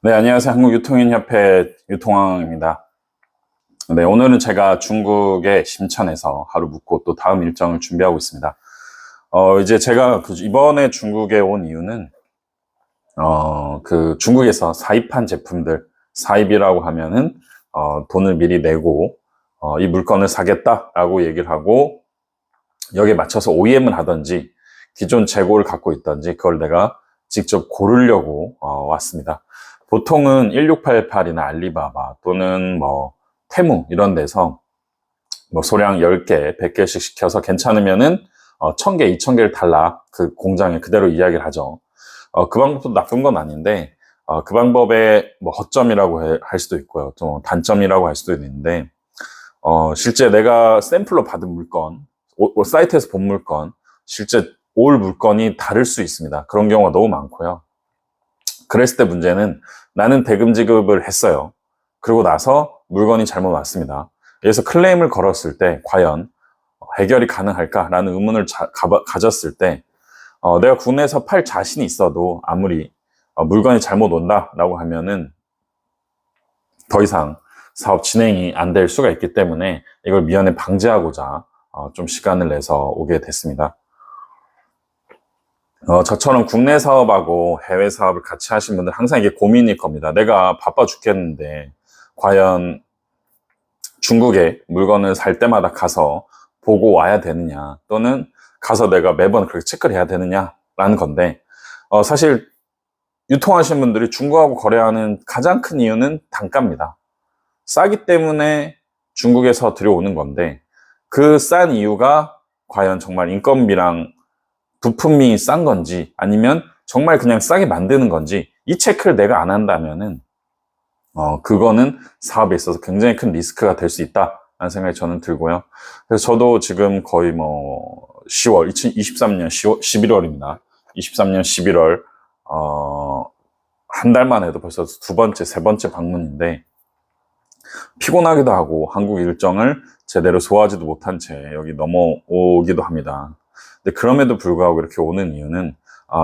네, 안녕하세요. 한국유통인협회 유통왕입니다. 네, 오늘은 제가 중국의 심천에서 하루 묵고 또 다음 일정을 준비하고 있습니다. 이제 제가 이번에 중국에 온 이유는, 중국에서 사입한 제품들, 사입이라고 하면은, 돈을 미리 내고, 이 물건을 사겠다라고 얘기를 하고, 여기에 맞춰서 OEM을 하든지, 기존 재고를 갖고 있든지, 그걸 내가 직접 고르려고 왔습니다. 보통은 1688이나 알리바바 또는 테무 이런 데서 소량 10개, 100개씩 시켜서 괜찮으면은 1000개, 2000개를 달라 그 공장에 그대로 이야기를 하죠. 그 방법도 나쁜 건 아닌데 그 방법의 허점이라고 할 수도 있고요. 좀 단점이라고 할 수도 있는데 실제 내가 샘플로 받은 물건, 사이트에서 본 물건, 실제 올 물건이 다를 수 있습니다. 그런 경우가 너무 많고요. 그랬을 때 문제는 나는 대금 지급을 했어요. 그러고 나서 물건이 잘못 왔습니다. 그래서 클레임을 걸었을 때 과연 해결이 가능할까라는 의문을 가졌을 때 내가 국내에서 팔 자신이 있어도 아무리 물건이 잘못 온다라고 하면은 더 이상 사업 진행이 안 될 수가 있기 때문에 이걸 미연에 방지하고자 좀 시간을 내서 오게 됐습니다. 저처럼 국내 사업하고 해외 사업을 같이 하신 분들 항상 이게 고민일 겁니다. 내가 바빠 죽겠는데 과연 중국에 물건을 살 때마다 가서 보고 와야 되느냐, 또는 가서 내가 매번 그렇게 체크를 해야 되느냐라는 건데 사실 유통하시는 분들이 중국하고 거래하는 가장 큰 이유는 단가입니다. 싸기 때문에 중국에서 들여오는 건데 그 싼 이유가 과연 정말 인건비랑 부품이 싼 건지 아니면 정말 그냥 싸게 만드는 건지 이 체크를 내가 안 한다면은 그거는 사업에 있어서 굉장히 큰 리스크가 될 수 있다라는 생각이 저는 들고요. 그래서 저도 지금 거의 10월 2023년 11월입니다. 23년 11월 한 달만 해도 벌써 두 번째, 세 번째 방문인데 피곤하기도 하고 한국 일정을 제대로 소화하지도 못한 채 여기 넘어오기도 합니다. 근데 그럼에도 불구하고 이렇게 오는 이유는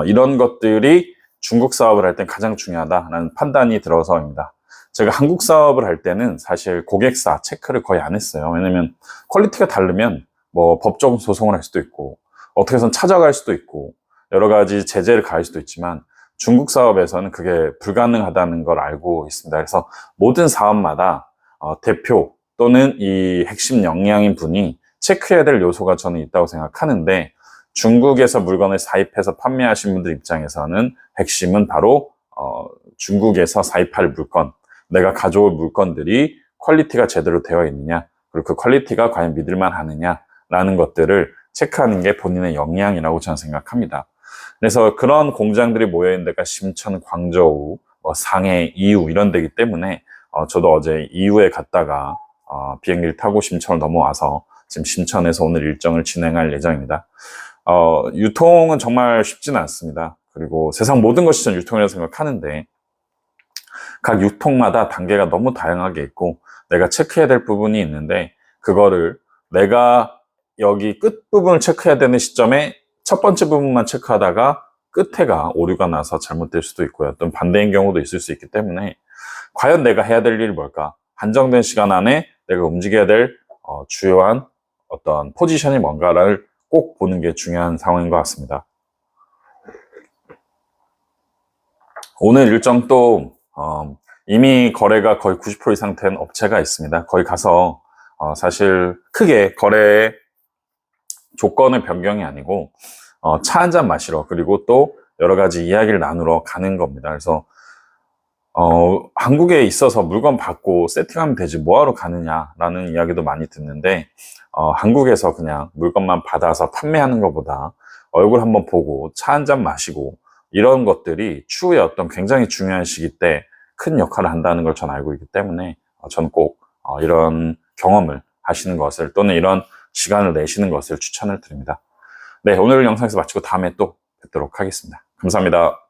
이런 것들이 중국 사업을 할 땐 가장 중요하다라는 판단이 들어서입니다. 제가 한국 사업을 할 때는 사실 고객사 체크를 거의 안 했어요. 왜냐면 퀄리티가 다르면 법적 소송을 할 수도 있고 어떻게 해서는 찾아갈 수도 있고 여러 가지 제재를 가할 수도 있지만 중국 사업에서는 그게 불가능하다는 걸 알고 있습니다. 그래서 모든 사업마다 대표 또는 이 핵심 역량인 분이 체크해야 될 요소가 저는 있다고 생각하는데 중국에서 물건을 사입해서 판매하신 분들 입장에서는 핵심은 바로 중국에서 사입할 물건, 내가 가져올 물건들이 퀄리티가 제대로 되어 있느냐, 그리고 그 퀄리티가 과연 믿을만 하느냐라는 것들을 체크하는 게 본인의 역량이라고 저는 생각합니다. 그래서 그런 공장들이 모여있는 데가 심천, 광저우, 상해, 이유 이런 데이기 때문에 저도 어제 이유에 갔다가 비행기를 타고 심천을 넘어와서 지금 심천에서 오늘 일정을 진행할 예정입니다. 유통은 정말 쉽지는 않습니다. 그리고 세상 모든 것이 전 유통이라고 생각하는데 각 유통마다 단계가 너무 다양하게 있고 내가 체크해야 될 부분이 있는데 그거를 내가 여기 끝부분을 체크해야 되는 시점에 첫 번째 부분만 체크하다가 끝에가 오류가 나서 잘못될 수도 있고요. 또는 반대인 경우도 있을 수 있기 때문에 과연 내가 해야 될 일이 뭘까? 한정된 시간 안에 내가 움직여야 될 주요한 어떤 포지션이 뭔가를 꼭 보는 게 중요한 상황인 것 같습니다. 오늘 일정도 이미 거래가 거의 90% 이상 된 업체가 있습니다. 거기 가서 사실 크게 거래의 조건의 변경이 아니고 차 한잔 마시러 그리고 또 여러 가지 이야기를 나누러 가는 겁니다. 그래서 한국에 있어서 물건 받고 세팅하면 되지 뭐하러 가느냐라는 이야기도 많이 듣는데 한국에서 그냥 물건만 받아서 판매하는 것보다 얼굴 한번 보고 차 한잔 마시고 이런 것들이 추후에 어떤 굉장히 중요한 시기 때 큰 역할을 한다는 걸 저는 알고 있기 때문에 저는 꼭 이런 경험을 하시는 것을 또는 이런 시간을 내시는 것을 추천을 드립니다. 네, 오늘 영상에서 마치고 다음에 또 뵙도록 하겠습니다. 감사합니다.